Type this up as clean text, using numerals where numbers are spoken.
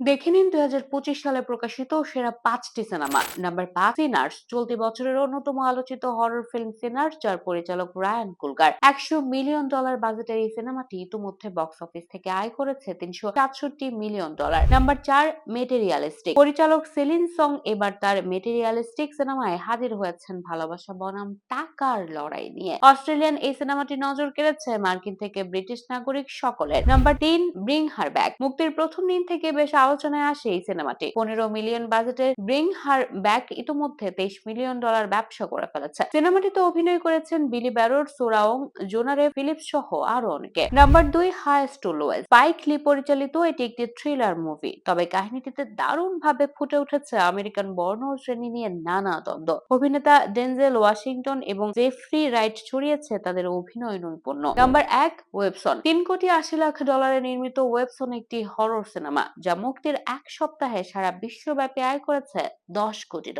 দেখে নিন 2025 সালে প্রকাশিত সেরা 5টি সিনেমা। Number 5, Sinners. চলতি বছরের অন্যতম আলোচিত হরর ফিল্ম সিনার্স, যার পরিচালক রায়ান কুলগার। $100 মিলিয়ন বাজেটের এই সিনেমাটি ইতিমধ্যে বক্স অফিস থেকে আয় করেছে $367 মিলিয়ন। Number 4, materialistic. পরিচালক সেলিন সং এবার তার মেটেরিয়ালিস্টিক সিনেমায় হাজির হয়েছেন ভালোবাসা বনাম টাকার লড়াই নিয়ে। অস্ট্রেলিয়ান এই সিনেমাটি নজর কেড়েছে মার্কিন থেকে ব্রিটিশ নাগরিক সকলের। নাম্বার 3, ব্রিং হার ব্যাক। মুক্তির প্রথম দিন থেকে বেশ আলোচনায় আসে এই সিনেমাটি। $15 মিলিয়ন বাজেটের ব্রিং হার ব্যাক ইতিমধ্যে $23 মিলিয়ন ব্যবসা করে ফেলেছে। সিনেমাটিতে অভিনয় করেছেন বিলি ব্যারড, সোরা ওং, জোনারে ফিলিপস সহ আরো অনেকে। Number 2, highest to lowest. Spike Lee পরিচালিত এটি একটি থ্রিলার মুভি, তবে কাহিনীটিতে দারুণভাবে ফুটে উঠেছে আমেরিকান বর্ণ ও শ্রেণী নিয়ে নানা দ্বন্দ্ব। অভিনেতা ডেনজেল ওয়াশিংটন এবং জেফ্রি রাইট ছড়িয়েছে তাদের অভিনয় নৈপুণ্য। নাম্বার 1, ওয়েবসন। $3,80,00,000 নির্মিত ওয়েবসন একটি হরর সিনেমা, যা মুক্তির 1 সপ্তাহে সারা বিশ্বব্যাপী আয় করেছে $10 কোটি।